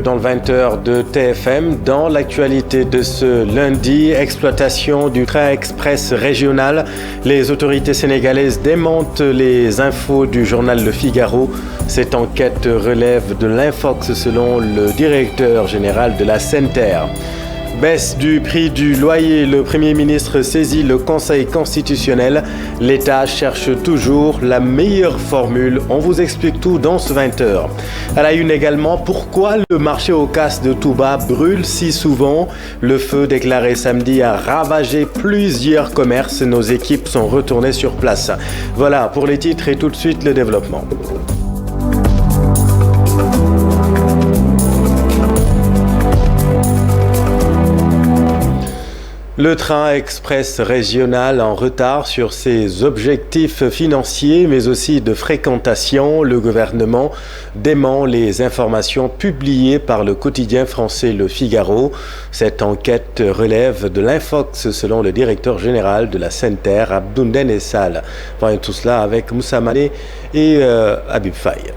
Dans le 20h de TFM, dans l'actualité de ce lundi, exploitation du train express régional. Les autorités sénégalaises démentent les infos du journal Le Figaro. Cette enquête relève de l'Infox selon le directeur général de la SENTER. Baisse du prix du loyer, le Premier ministre saisit le Conseil constitutionnel. L'État cherche toujours la meilleure formule. On vous explique tout dans ce 20h. À la une également, pourquoi le marché aux casses de Touba brûle si souvent. Le feu déclaré samedi a ravagé plusieurs commerces. Nos équipes sont retournées sur place. Voilà pour les titres et tout de suite le développement. Le train express régional en retard sur ses objectifs financiers, mais aussi de fréquentation. Le gouvernement dément les informations publiées par le quotidien français Le Figaro. Cette enquête relève de l'Infox selon le directeur général de la SENTER, Abdoundène Essal. Voyons tout cela avec Moussa Mané et Habib Faye.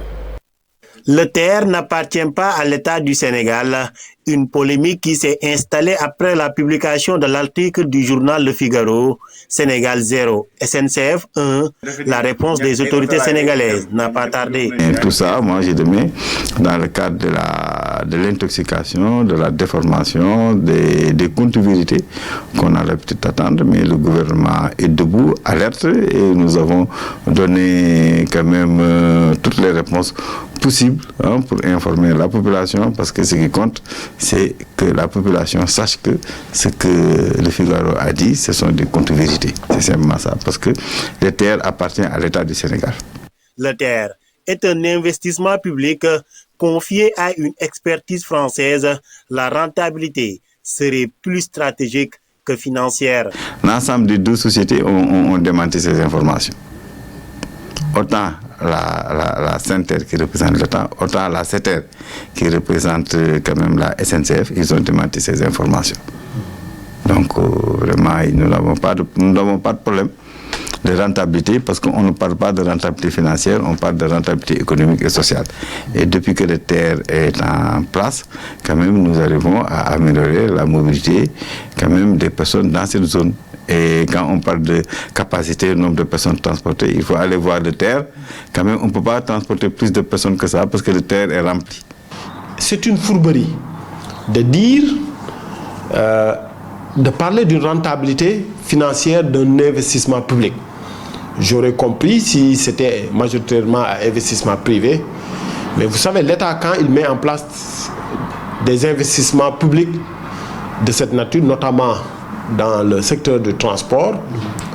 Le TER n'appartient pas à l'État du Sénégal. Une polémique qui s'est installée après la publication de l'article du journal Le Figaro. Sénégal 0, SNCF 1. La réponse des autorités sénégalaises n'a pas tardé. Et tout ça, moi, j'ai donné dans le cadre de l'intoxication, de la déformation, des contre-vérités qu'on a l'habitude d'attendre. Mais le gouvernement est debout, alerte, et nous avons donné quand même toutes les réponses possibles pour informer la population, parce que ce qui compte, c'est que la population sache que ce que Le Figaro a dit, ce sont des contre-vérités. C'est simplement ça, parce que le TER appartient à l'État du Sénégal. Le TER est un investissement public confié à une expertise française. La rentabilité serait plus stratégique que financière. L'ensemble des deux sociétés ont démenti ces informations. Autant la SENTER qui représente l'État, autant la SETER qui représente quand même la SNCF, ils ont démenti ces informations. Donc vraiment, nous n'avons pas de problème de rentabilité, parce qu'on ne parle pas de rentabilité financière, on parle de rentabilité économique et sociale. Et depuis que le TER est en place, quand même, nous arrivons à améliorer la mobilité quand même des personnes dans cette zone. Et quand on parle de capacité, nombre de personnes transportées, il faut aller voir le TER. Quand même, on ne peut pas transporter plus de personnes que ça parce que le TER est rempli. C'est une fourberie de dire, de parler d'une rentabilité financière d'un investissement public. J'aurais compris si c'était majoritairement un investissement privé. Mais vous savez, l'État, quand il met en place des investissements publics de cette nature, notamment dans le secteur du transport,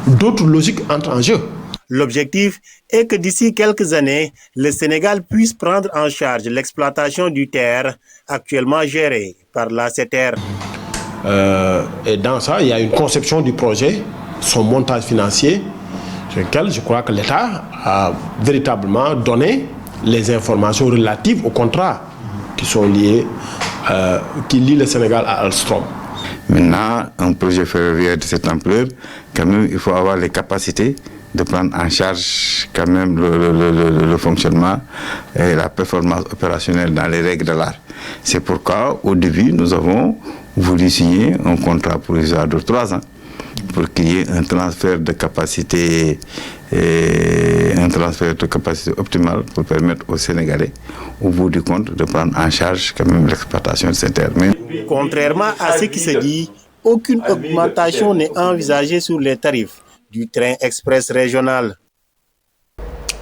d'autres logiques entrent en jeu. L'objectif est que d'ici quelques années, le Sénégal puisse prendre en charge l'exploitation du TER actuellement géré par la SETER. Et dans ça, il y a une conception du projet, son montage financier, sur lequel je crois que l'État a véritablement donné les informations relatives aux contrats qui sont liés, qui lient le Sénégal à Alstom. Maintenant, un projet ferroviaire de cette ampleur, quand même, il faut avoir les capacités de prendre en charge quand même le fonctionnement et la performance opérationnelle dans les règles de l'art. C'est pourquoi, au début, nous avons voulu signer un contrat provisoire de 3 ans pour qu'il y ait un transfert de capacité optimale pour permettre aux Sénégalais, au bout du compte, de prendre en charge quand même l'exploitation de ces terres. Contrairement à ce qui se dit, aucune augmentation n'est envisagée sur les tarifs du train express régional.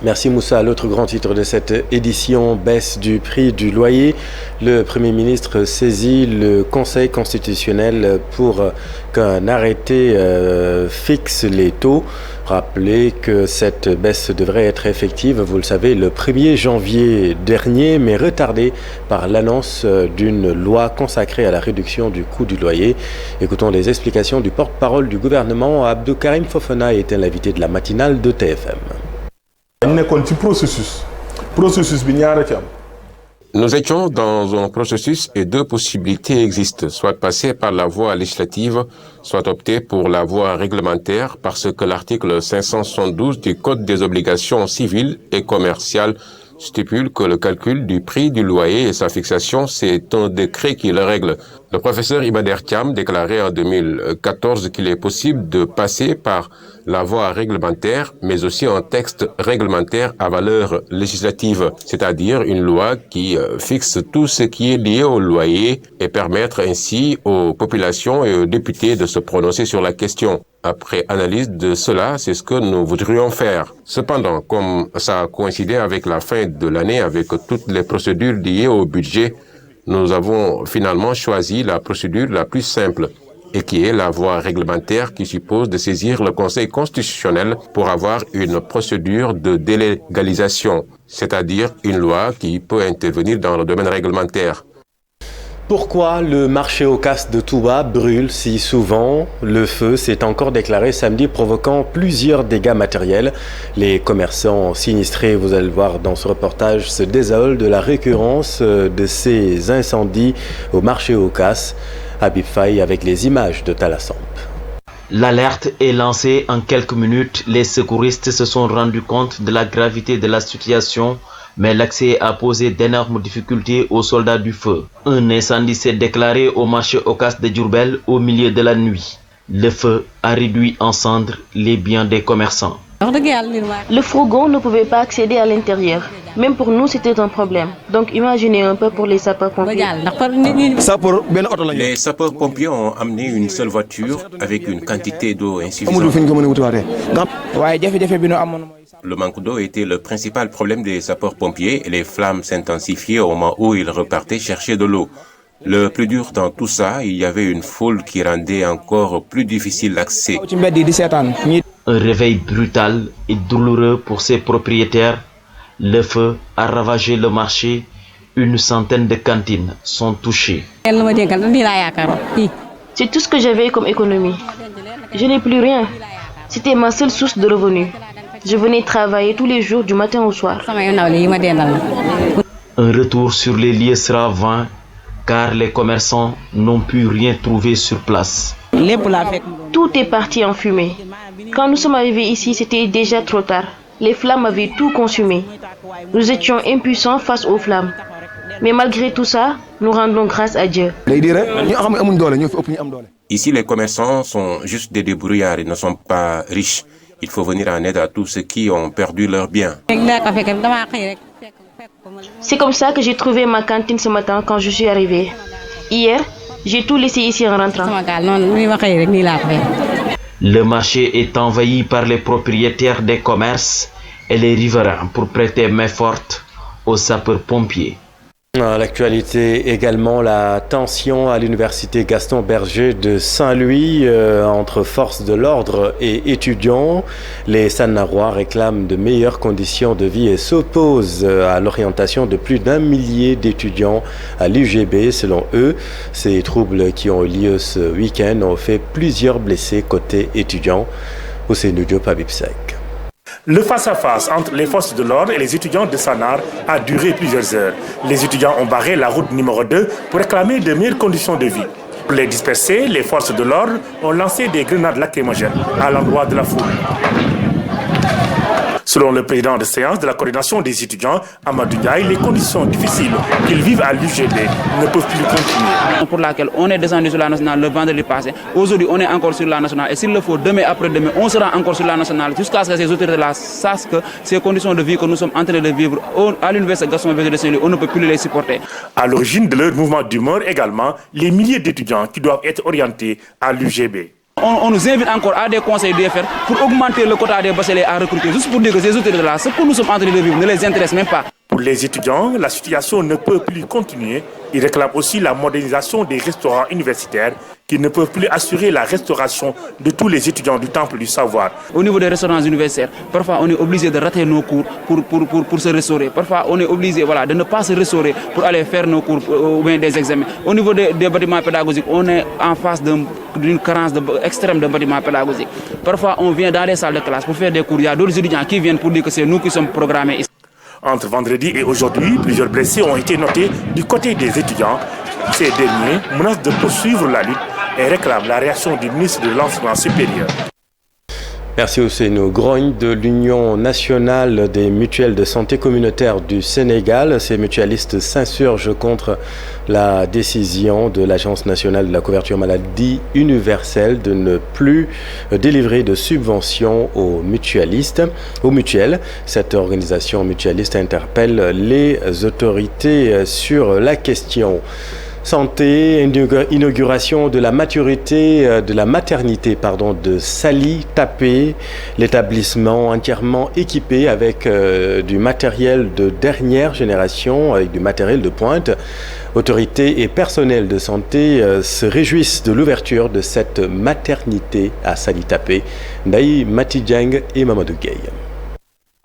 Merci Moussa. L'autre grand titre de cette édition, baisse du prix du loyer. Le Premier ministre saisit le Conseil constitutionnel pour qu'un arrêté fixe les taux. Rappelez que cette baisse devrait être effective, vous le savez, le 1er janvier dernier, mais retardée par l'annonce d'une loi consacrée à la réduction du coût du loyer. Écoutons les explications du porte-parole du gouvernement. Abdou Karim Fofana était l'invité de la matinale de TFM. Nous étions dans un processus et 2 possibilités existent, soit passer par la voie législative, soit opter pour la voie réglementaire parce que l'article 572 du Code des obligations civiles et commerciales stipule que le calcul du prix du loyer et sa fixation, c'est un décret qui le règle. Le professeur Ibader Thiam déclarait en 2014 qu'il est possible de passer par la voie réglementaire, mais aussi un texte réglementaire à valeur législative, c'est-à-dire une loi qui fixe tout ce qui est lié au loyer et permettre ainsi aux populations et aux députés de se prononcer sur la question. Après analyse de cela, c'est ce que nous voudrions faire. Cependant, comme ça a coïncidé avec la fin de l'année, avec toutes les procédures liées au budget, nous avons finalement choisi la procédure la plus simple et qui est la voie réglementaire qui suppose de saisir le Conseil constitutionnel pour avoir une procédure de délégalisation, c'est-à-dire une loi qui peut intervenir dans le domaine réglementaire. Pourquoi le marché aux casses de Touba brûle si souvent? Le feu s'est encore déclaré samedi, provoquant plusieurs dégâts matériels. Les commerçants sinistrés, vous allez le voir dans ce reportage, se désolent de la récurrence de ces incendies au marché aux casses. Habib Faye avec les images de Talassamp. L'alerte est lancée en quelques minutes. Les secouristes se sont rendus compte de la gravité de la situation, mais l'accès a posé d'énormes difficultés aux soldats du feu. Un incendie s'est déclaré au marché Ocas de Diourbel au milieu de la nuit. Le feu a réduit en cendres les biens des commerçants. Le fourgon ne pouvait pas accéder à l'intérieur. Même pour nous, c'était un problème. Donc imaginez un peu pour les sapeurs-pompiers. Les sapeurs-pompiers ont amené une seule voiture avec une quantité d'eau insuffisante. Le manque d'eau était le principal problème des sapeurs-pompiers et les flammes s'intensifiaient au moment où ils repartaient chercher de l'eau. Le plus dur dans tout ça, il y avait une foule qui rendait encore plus difficile l'accès. Un réveil brutal et douloureux pour ses propriétaires. Le feu a ravagé le marché. Une centaine de cantines sont touchées. C'est tout ce que j'avais comme économie. Je n'ai plus rien. C'était ma seule source de revenus. Je venais travailler tous les jours du matin au soir. Un retour sur les lieux sera vain car les commerçants n'ont pu rien trouver sur place. Tout est parti en fumée. Quand nous sommes arrivés ici, c'était déjà trop tard. Les flammes avaient tout consumé. Nous étions impuissants face aux flammes. Mais malgré tout ça, nous rendons grâce à Dieu. Ici, les commerçants sont juste des débrouillards, ils ne sont pas riches. Il faut venir en aide à tous ceux qui ont perdu leurs biens. C'est comme ça que j'ai trouvé ma cantine ce matin quand je suis arrivée. Hier, j'ai tout laissé ici en rentrant. Le marché est envahi par les propriétaires des commerces et les riverains pour prêter main forte aux sapeurs-pompiers. L'actualité également, la tension à l'université Gaston Berger de Saint-Louis entre forces de l'ordre et étudiants. Les Sannarois réclament de meilleures conditions de vie et s'opposent à l'orientation de plus d'1 millier d'étudiants à l'UGB. Selon eux, ces troubles qui ont eu lieu ce week-end ont fait plusieurs blessés côté étudiants. Ousseynou Diop, Habib Seck. Le face-à-face entre les forces de l'ordre et les étudiants de Sanar a duré plusieurs heures. Les étudiants ont barré la route numéro 2 pour réclamer de meilleures conditions de vie. Pour les disperser, les forces de l'ordre ont lancé des grenades lacrymogènes à l'endroit de la foule. Selon le président de séance de la coordination des étudiants, Amadou Ndiaye, les conditions difficiles qu'ils vivent à l'UGB ne peuvent plus continuer. Pour laquelle on est descendu sur la nationale le vendredi passé. Aujourd'hui, on est encore sur la nationale. Et s'il le faut, demain après-demain, on sera encore sur la nationale jusqu'à ce que ces autorités-là sachent que ces conditions de vie que nous sommes en train de vivre à l'université Gaston Berger de Saint-Louis, on ne peut plus les supporter. À l'origine de leur mouvement d'humeur également, les milliers d'étudiants qui doivent être orientés à l'UGB. On nous invite encore à des conseils d'UFR pour augmenter le quota des bacheliers à recruter. Juste pour dire que ces autorités-là, ce que nous sommes en train de vivre ne les intéresse même pas. Pour les étudiants, la situation ne peut plus continuer. Ils réclament aussi la modernisation des restaurants universitaires qui ne peuvent plus assurer la restauration de tous les étudiants du Temple du Savoir. Au niveau des restaurants universitaires, parfois on est obligé de rater nos cours pour se restaurer. Parfois on est obligé de ne pas se restaurer pour aller faire nos cours ou bien des examens. Au niveau des bâtiments pédagogiques, on est en face d'une carence extrême de bâtiments pédagogiques. Parfois on vient dans les salles de classe pour faire des cours. Il y a d'autres étudiants qui viennent pour dire que c'est nous qui sommes programmés ici. Entre vendredi et aujourd'hui, plusieurs blessés ont été notés du côté des étudiants. Ces derniers menacent de poursuivre la lutte et réclament la réaction du ministre de l'Enseignement supérieur. Merci Ousseynou. Grogne de l'Union nationale des mutuelles de santé communautaire du Sénégal. Ces mutualistes s'insurgent contre la décision de l'Agence nationale de la couverture maladie universelle de ne plus délivrer de subventions aux mutualistes, aux mutuelles. Cette organisation mutualiste interpelle les autorités sur la question. Santé, inauguration de la maternité de Sali Tapé, l'établissement entièrement équipé avec du matériel de dernière génération, avec du matériel de pointe. Autorités et personnel de santé se réjouissent de l'ouverture de cette maternité à Sali Tapé. Ndaï Matidjang et Mamadou Gueye.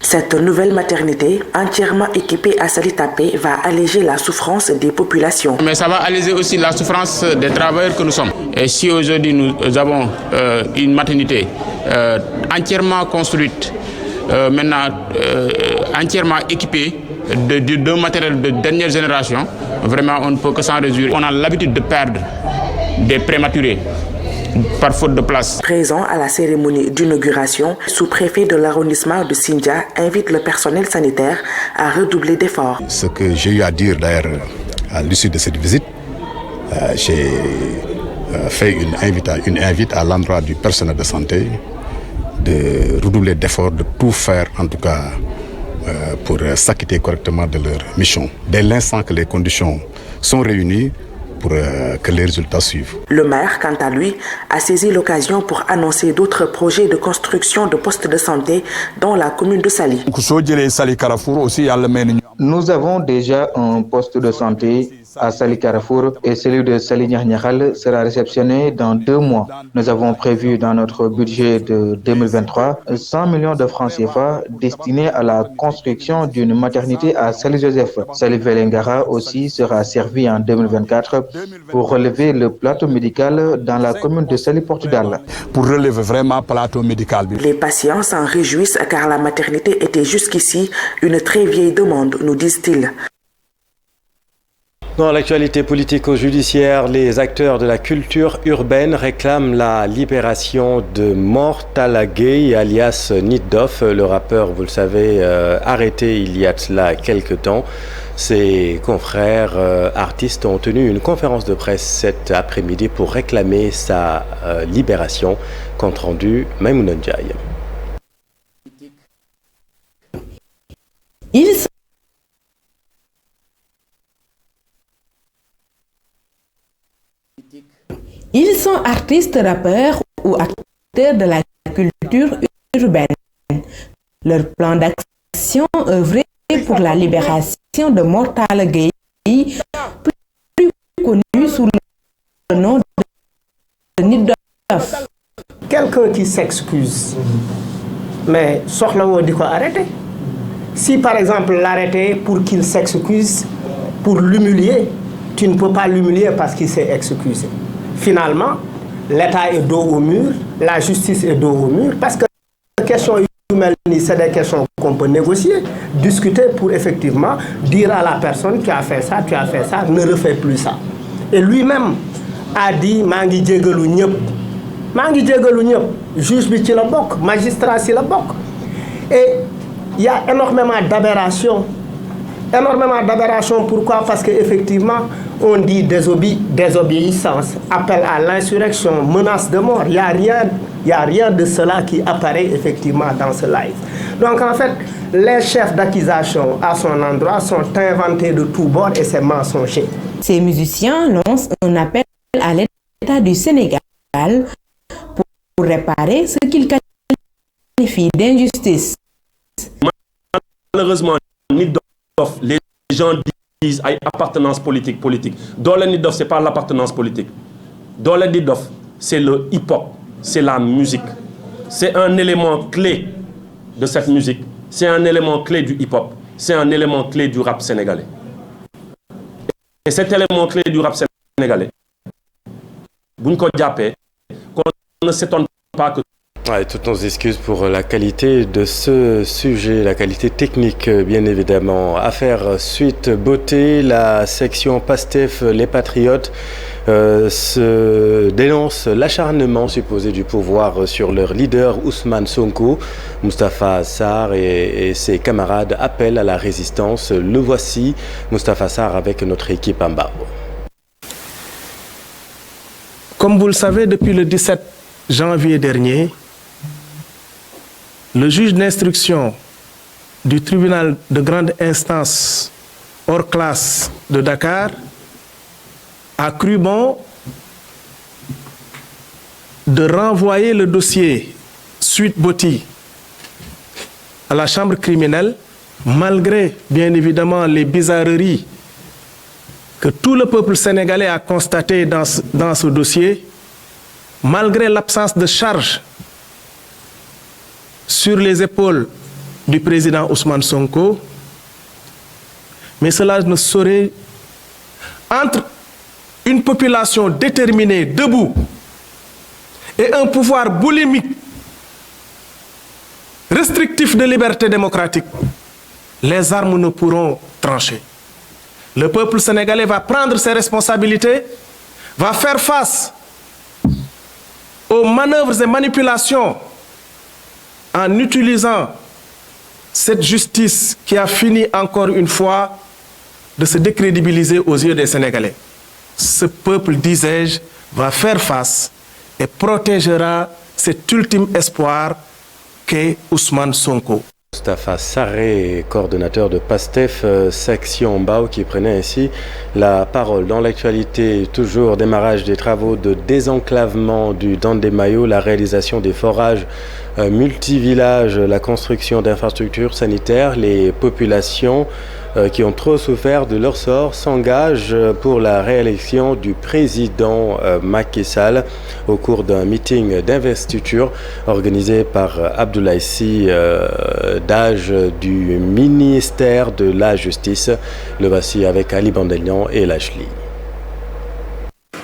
Cette nouvelle maternité, entièrement équipée à Sali Tapé, va alléger la souffrance des populations. Mais ça va alléger aussi la souffrance des travailleurs que nous sommes. Et si aujourd'hui nous avons une maternité entièrement construite, entièrement équipée d'un matériel de dernière génération, vraiment on ne peut que s'en réjouir. On a l'habitude de perdre des prématurés par faute de place. Présent à la cérémonie d'inauguration, sous-préfet de l'arrondissement de Sindia invite le personnel sanitaire à redoubler d'efforts. Ce que j'ai eu à dire d'ailleurs à l'issue de cette visite, j'ai fait une invite à l'endroit du personnel de santé de redoubler d'efforts, de tout faire en tout cas pour s'acquitter correctement de leur mission. Dès l'instant que les conditions sont réunies, pour que les résultats suivent. Le maire, quant à lui, a saisi l'occasion pour annoncer d'autres projets de construction de postes de santé dans la commune de Sali. Nous avons déjà un poste de santé à Sali Carrefour et celui de Sali Niakhal sera réceptionné dans 2 mois. Nous avons prévu dans notre budget de 2023 100 millions de francs CFA destinés à la construction d'une maternité à Sali Joseph. Sali Velengara aussi sera servi en 2024 pour relever le plateau médical dans la commune de Sali Portugal. Pour relever vraiment le plateau médical. Les patients s'en réjouissent car la maternité était jusqu'ici une très vieille demande, nous disent-ils. Dans l'actualité politico-judiciaire, les acteurs de la culture urbaine réclament la libération de Mortala Gueye, alias Nitdoff, le rappeur, vous le savez, arrêté il y a de cela quelques temps. Ses confrères artistes ont tenu une conférence de presse cet après-midi pour réclamer sa libération. Compte rendu, Maïmouna Ndiaye. Ils sont artistes, rappeurs ou acteurs de la culture urbaine. Leur plan d'action œuvrait pour la libération de Mortala Gueye, plus connu sous le nom de Nitdoff. Quelqu'un qui s'excuse, mais soxlawoo di ko arrêter. Si par exemple l'arrêter pour qu'il s'excuse, pour l'humilier, tu ne peux pas l'humilier parce qu'il s'est excusé. Finalement, l'État est dos au mur, la justice est dos au mur, parce que les questions humaines, c'est des questions qu'on peut négocier, discuter pour effectivement dire à la personne tu as fait ça, ne refais plus ça. Et lui-même a dit mangi djegelu ñep, juge bi ci la bok, magistrat ci la bok. Et il y a énormément d'aberrations. Pourquoi? Parce qu'effectivement, on dit désobéissance, appel à l'insurrection, menace de mort. Il n'y a rien de cela qui apparaît effectivement dans ce live. Donc en fait, les chefs d'accusation à son endroit sont inventés de tous bords et c'est mensonger. Ces musiciens lancent un appel à l'État du Sénégal pour réparer ce qu'ils qualifient d'injustice. Malheureusement, les gens disent appartenance politique. Dans le Nitdoff, ce n'est pas l'appartenance politique. Dans le Nitdoff, c'est le hip-hop, c'est la musique. C'est un élément clé de cette musique. C'est un élément clé du hip-hop. C'est un élément clé du rap sénégalais. Et cet élément clé du rap sénégalais, on ne s'étonne pas que Ouais, toutes nos excuses pour la qualité de ce sujet, la qualité technique bien évidemment. Affaire suite beauté, la section PASTEF Les Patriotes se dénonce l'acharnement supposé du pouvoir sur leur leader Ousmane Sonko. Moustapha Sarr et ses camarades appellent à la résistance. Le voici, Moustapha Sarr avec notre équipe en bas. Comme vous le savez, depuis le 17 janvier dernier, le juge d'instruction du tribunal de grande instance hors classe de Dakar a cru bon de renvoyer le dossier Suite Beauté à la chambre criminelle, malgré bien évidemment les bizarreries que tout le peuple sénégalais a constatées dans ce dossier, malgré l'absence de charge sur les épaules du président Ousmane Sonko, mais cela ne saurait, entre une population déterminée, debout, et un pouvoir boulimique, restrictif de liberté démocratique, les armes ne pourront trancher. Le peuple sénégalais va prendre ses responsabilités, va faire face aux manœuvres et manipulations en utilisant cette justice qui a fini encore une fois de se décrédibiliser aux yeux des Sénégalais. Ce peuple, disais-je, va faire face et protégera cet ultime espoir qu'est Ousmane Sonko. Moustapha Sarré, coordonnateur de PASTEF section Mbao, qui prenait ainsi la parole. Dans l'actualité, toujours démarrage des travaux de désenclavement du Dandemayo, la réalisation des forages multivillages, la construction d'infrastructures sanitaires. Les populations qui ont trop souffert de leur sort s'engagent pour la réélection du président Macky Sall au cours d'un meeting d'investiture organisé par Abdoulaye Sy d'âge du ministère de la Justice. Le voici avec Ali Bandelian et Lachli.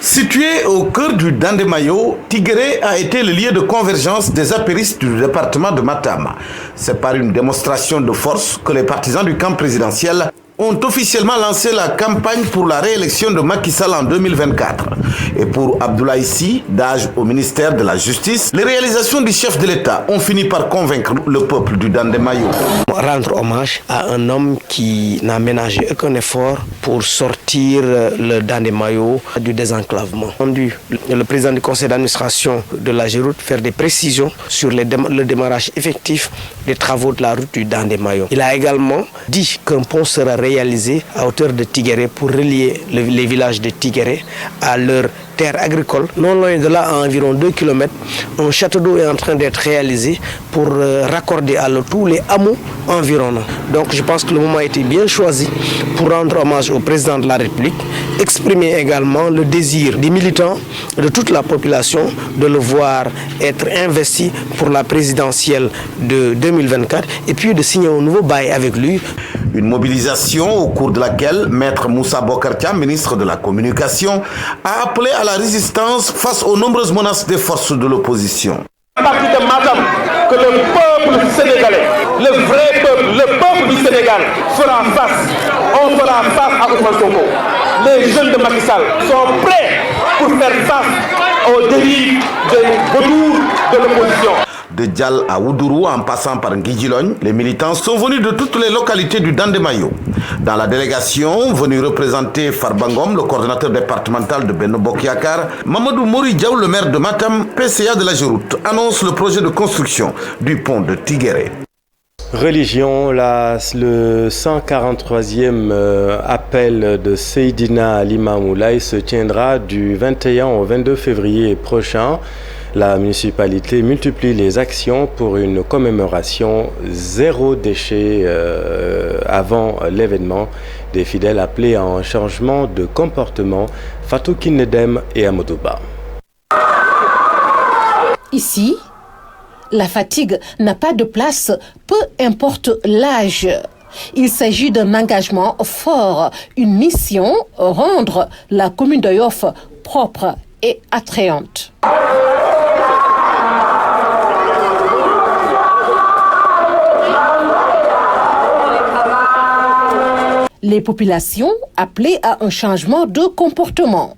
Situé au cœur du Dandemayo, Tiguéré a été le lieu de convergence des apéristes du département de Matam. C'est par une démonstration de force que les partisans du camp présidentiel ont officiellement lancé la campagne pour la réélection de Macky Sall en 2024. Et pour Abdoulaye Sy, d'âge au ministère de la Justice, les réalisations du chef de l'État ont fini par convaincre le peuple du Dandemayo. Rendre hommage à un homme qui n'a ménagé aucun effort pour sortir le Dandemayo du désenclavement. Le président du conseil d'administration de la Géroute faire des précisions sur le démarrage effectif des travaux de la route du Dandemayo. Il a également dit qu'un pont sera réalisé à hauteur de Tiguéré pour relier les villages de Tiguéré à leur terre agricole. Non loin de là, à environ 2 km, un château d'eau est en train d'être réalisé pour raccorder à l'eau tous les hameaux environnants. Donc je pense que le moment a été bien choisi pour rendre hommage au président de la République, exprimer également le désir des militants, de toute la population, de le voir être investi pour la présidentielle de 2024 et puis de signer un nouveau bail avec lui. Une mobilisation au cours de laquelle Maître Moussa Bocar Thiam, ministre de la Communication, a appelé à la résistance face aux nombreuses menaces des forces de l'opposition. À partir de Matam, que le peuple sénégalais, le vrai peuple, le peuple du Sénégal fera face. On fera face à Ousmane Sonko. Les jeunes de Macky Sall sont prêts pour faire face aux dérives des vautours de l'opposition. De Dial à Oudourou en passant par Nguidjilogne, les militants sont venus de toutes les localités du Dandemayo. Dans la délégation, venu représenter Farbangom, le coordonnateur départemental de Benno Bokk Yakaar, Mamadou Mori Diaw, le maire de Matam, PCA de la Géroute, annonce le projet de construction du pont de Tiguéré. Religion, le 143e appel de Seydina Limamou Laye se tiendra du 21 au 22 février prochain. La municipalité multiplie les actions pour une commémoration zéro déchet avant l'événement. Des fidèles appelés à un changement de comportement. Fatou Kinedem et Amadouba. Ici, la fatigue n'a pas de place, peu importe l'âge. Il s'agit d'un engagement fort, une mission, rendre la commune de Yoff propre et attrayante. les populations appelaient à un changement de comportement.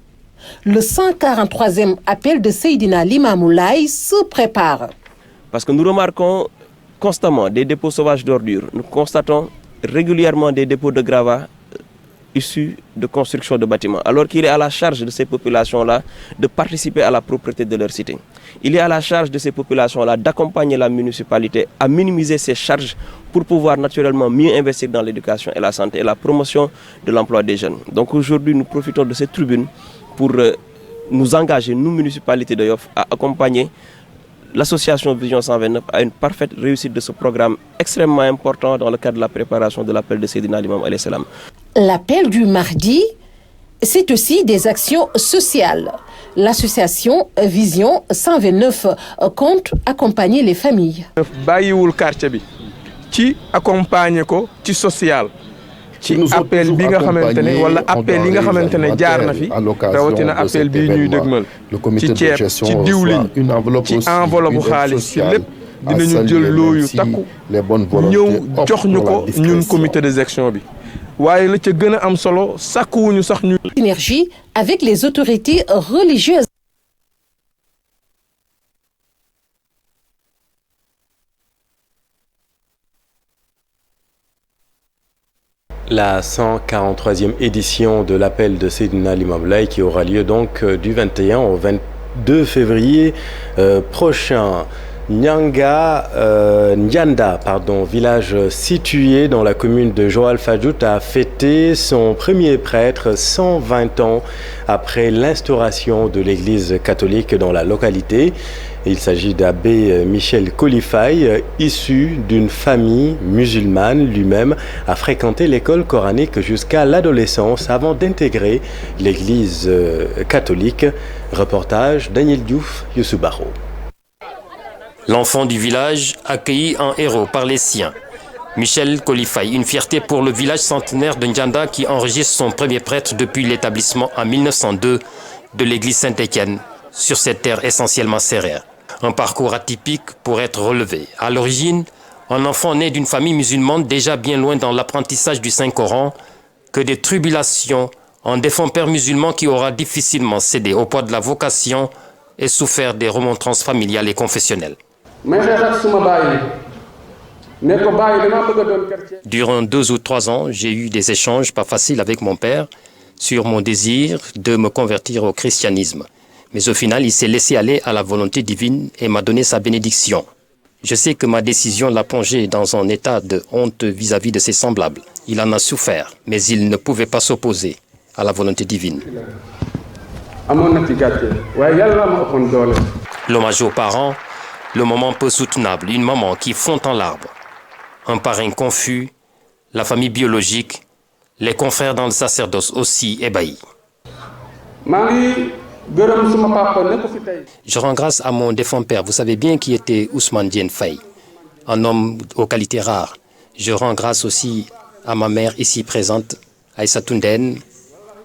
Le 143e appel de Seydina Limamou Laye se prépare. Parce que nous remarquons constamment des dépôts sauvages d'ordures. Nous constatons régulièrement des dépôts de gravats issus de construction de bâtiments. Alors qu'il est à la charge de ces populations-là de participer à la propreté de leur cité. Il est à la charge de ces populations-là d'accompagner la municipalité à minimiser ses charges pour pouvoir naturellement mieux investir dans l'éducation et la santé et la promotion de l'emploi des jeunes. Donc aujourd'hui, nous profitons de cette tribune pour nous engager, nous, municipalité de Yoff, à accompagner l'association Vision 129 à une parfaite réussite de ce programme extrêmement important dans le cadre de la préparation de l'appel de Seydina Limamou alayhi salam. L'appel du mardi, c'est aussi des actions sociales. L'association Vision 129 compte accompagner les familles. Bayiwul quartier bi ci accompagner ko ci social. ci appel bi nga xamantene wala appel yi nga xamantene jaar na fi rawatina appel bi ñuy dëgmal ci ceeb ci diwlin ci enveloppe xaalis ci lépp dinañu jël looyu takku ñëw jox ñu ko ñun comité de gestion bi waaye la ca gën a am solo sàkkuwuñu sax ñu synergie avec les autorités religieuses. La 143e édition de l'appel de Seydina Limamou Laye qui aura lieu donc du 21 au 22 février prochain. Nyanda, village situé dans la commune de Joal Fadiout, a fêté son premier prêtre 120 ans après l'instauration de l'église catholique dans la localité. Il s'agit d'abbé Michel Kolifay, issu d'une famille musulmane. Lui-même a fréquenté l'école coranique jusqu'à l'adolescence avant d'intégrer l'église catholique. Reportage Daniel Diouf, Youssou Baro. L'enfant du village accueilli en héros par les siens. Michel Kolifay, une fierté pour le village centenaire de Ndianda qui enregistre son premier prêtre depuis l'établissement en 1902 de l'église Saint-Étienne sur cette terre essentiellement sérère. Un parcours atypique pour être relevé. À l'origine, un enfant né d'une famille musulmane déjà bien loin dans l'apprentissage du Saint-Coran que des tribulations, un défunt père musulman qui aura difficilement cédé au poids de la vocation et souffert des remontrances familiales et confessionnelles. Durant 2 ou 3 ans, j'ai eu des échanges pas faciles avec mon père sur mon désir de me convertir au christianisme. Mais au final, il s'est laissé aller à la volonté divine et m'a donné sa bénédiction. Je sais que ma décision l'a plongé dans un état de honte vis-à-vis de ses semblables. Il en a souffert, mais il ne pouvait pas s'opposer à la volonté divine. L'hommage aux parents, le moment peu soutenable, une maman qui fond en larmes, un parrain confus, la famille biologique, les confrères dans le sacerdoce aussi ébahis. Je rends grâce à mon défunt père, vous savez bien qui était Ousmane Diène Faye, un homme aux qualités rares. Je rends grâce aussi à ma mère ici présente, Aïssa Tounden,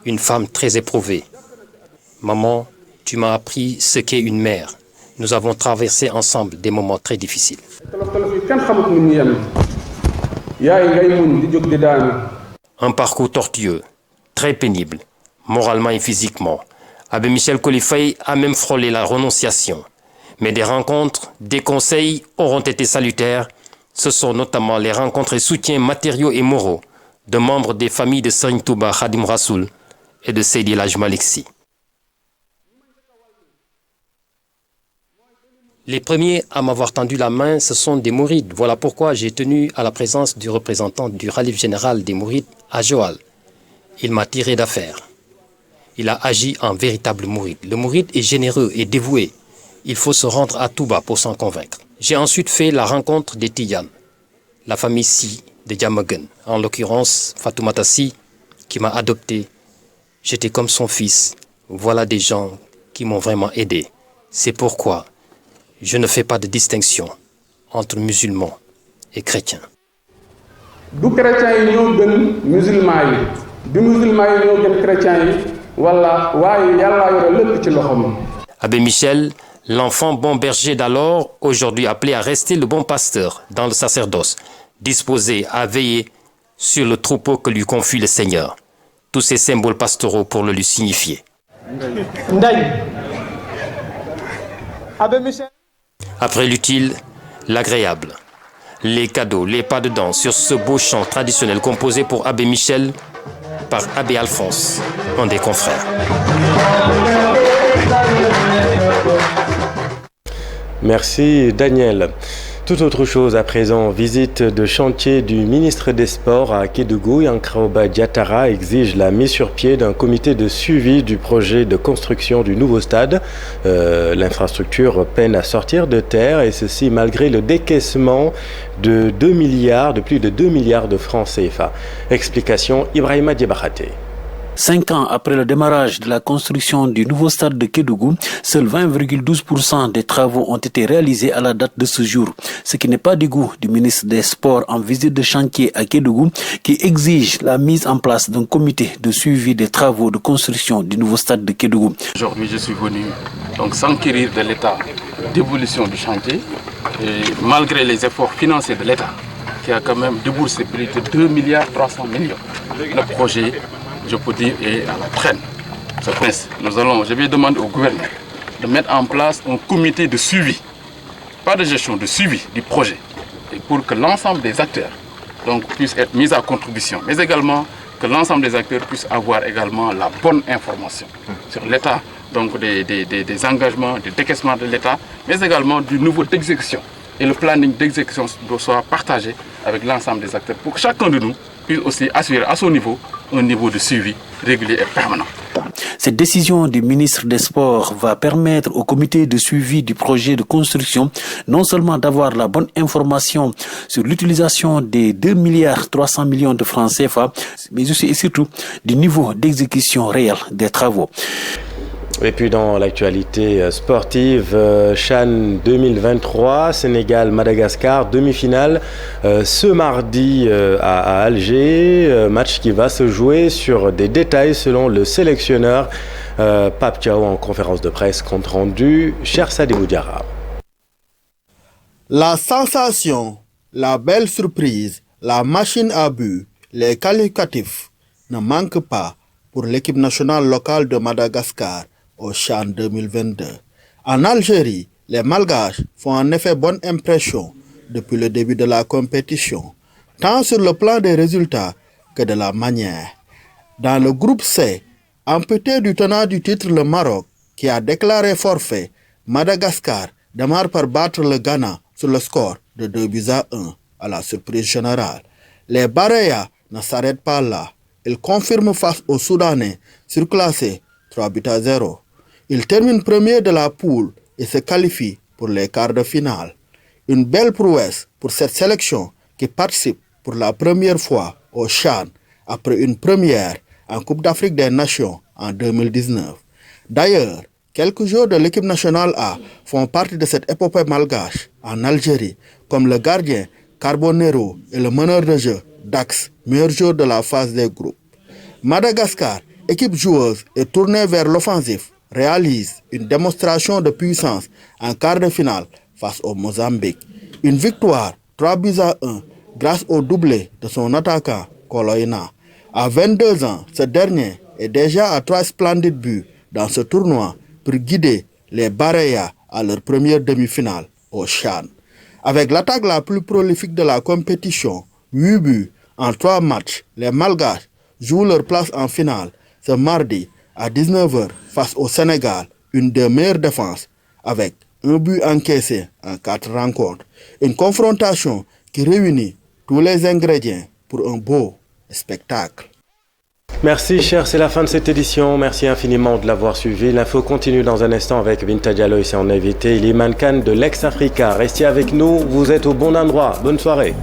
une femme très éprouvée. Maman, tu m'as appris ce qu'est une mère. Nous avons traversé ensemble des moments très difficiles. Un parcours tortueux, très pénible, moralement et physiquement. Abbé Michel Kolifay a même frôlé la renonciation. Mais des rencontres, des conseils auront été salutaires. Ce sont notamment les rencontres et soutiens matériaux et moraux de membres des familles de Serigne Touba Khadim Rassoul et de Seydi El Hadji Malick Sy. Les premiers à m'avoir tendu la main, ce sont des mourides. Voilà pourquoi j'ai tenu à la présence du représentant du Khalif général des mourides à Joal. Il m'a tiré d'affaire. Il a agi en véritable mouride. Le mouride est généreux et dévoué. Il faut se rendre à Touba pour s'en convaincre. J'ai ensuite fait la rencontre des Tidianes, la famille Sy de Diamaguène, en l'occurrence Fatoumata Sy, qui m'a adopté. J'étais comme son fils. Voilà des gens qui m'ont vraiment aidé. C'est pourquoi je ne fais pas de distinction entre musulmans et chrétiens. Du chrétiens yi ñoo gën musulmans yi du musulmans yi ñoo gën chrétiens yi wala waaye yàlla yore lépp ci loxoom. Abbé Michel, l'enfant bon berger d'alors, aujourd'hui appelé à rester le bon pasteur dans le sacerdoce, disposé à veiller sur le troupeau que lui confie le Seigneur. Tous ces symboles pastoraux pour le lui signifier. Après l'utile, l'agréable. Les cadeaux, les pas de danse sur ce beau chant traditionnel composé pour Abbé Michel par Abbé Alphonse, un des confrères. Merci Daniel. Tout autre chose à présent, visite de chantier du ministre des Sports à Kédougou. Yankhoba Diattara exige la mise sur pied d'un comité de suivi du projet de construction du nouveau stade. L'infrastructure peine à sortir de terre et ceci malgré le décaissement de plus de 2 milliards de francs CFA. Explication Ibrahima Diabakhate. 5 ans après le démarrage de la construction du nouveau stade de Kédougou, seuls 20,12% des travaux ont été réalisés à la date de ce jour. Ce qui n'est pas du goût du ministre des Sports en visite de chantier à Kédougou, qui exige la mise en place d'un comité de suivi des travaux de construction du nouveau stade de Kédougou. Aujourd'hui, je suis venu s'enquérir de l'état d'évolution du chantier, et malgré les efforts financiers de l'État, qui a quand même déboursé plus de 2,3 milliards. Le projet, je peux dire, est à la traîne. Je vais demander au gouvernement de mettre en place un comité de suivi, pas de gestion, de suivi du projet, et pour que l'ensemble des acteurs puissent être mis à contribution, mais également que l'ensemble des acteurs puissent avoir également la bonne information sur l'état des engagements, des décaissements de l'État, mais également du niveau d'exécution. Et le planning d'exécution doit soit partagé avec l'ensemble des acteurs pour que chacun de nous puisse aussi assurer à son niveau un niveau de suivi régulier et permanent. Cette décision du ministre des Sports va permettre au comité de suivi du projet de construction non seulement d'avoir la bonne information sur l'utilisation des 2,3 milliards de francs CFA, mais aussi et surtout du niveau d'exécution réel des travaux. Et puis dans l'actualité sportive, CHAN 2023, Sénégal-Madagascar, demi-finale ce mardi à Alger, match qui va se jouer sur des détails selon le sélectionneur Pape Thiaw en conférence de presse compte rendu, cher Sadibou Diarra. La sensation, la belle surprise, la machine à but, les qualificatifs ne manquent pas pour l'équipe nationale locale de Madagascar au CHAN 2022. En Algérie, les Malgaches font en effet bonne impression depuis le début de la compétition, tant sur le plan des résultats que de la manière. Dans le groupe C, amputé du tenant du titre le Maroc, qui a déclaré forfait, Madagascar démarre par battre le Ghana sur le score de 2-1 à la surprise générale. Les Baréas ne s'arrêtent pas là. Ils confirment face aux Soudanais, surclassés 3-0. Il termine premier de la poule et se qualifie pour les quarts de finale. Une belle prouesse pour cette sélection qui participe pour la première fois au CHAN après une première en Coupe d'Afrique des Nations en 2019. D'ailleurs, quelques joueurs de l'équipe nationale A font partie de cette épopée malgache en Algérie, comme le gardien Carbonero et le meneur de jeu Dax, meilleur joueur de la phase des groupes. Madagascar, équipe joueuse et tournée vers l'offensif, réalise une démonstration de puissance en quart de finale face au Mozambique. Une victoire 3-1 grâce au doublé de son attaquant Koloina. À 22 ans, ce dernier est déjà à 3 splendides buts dans ce tournoi pour guider les Baréas à leur première demi-finale au CHAN. Avec l'attaque la plus prolifique de la compétition, 8 buts en 3 matchs, les Malgaches jouent leur place en finale ce mardi à 19h face au Sénégal, une des meilleures défenses, avec un but encaissé en 4 rencontres. Une confrontation qui réunit tous les ingrédients pour un beau spectacle. Merci cher, c'est la fin de cette édition. Merci infiniment de l'avoir suivi. L'info continue dans un instant avec Binta Diallo et son invité Iliman Khan de l'Ex-Africa. Restez avec nous, vous êtes au bon endroit. Bonne soirée.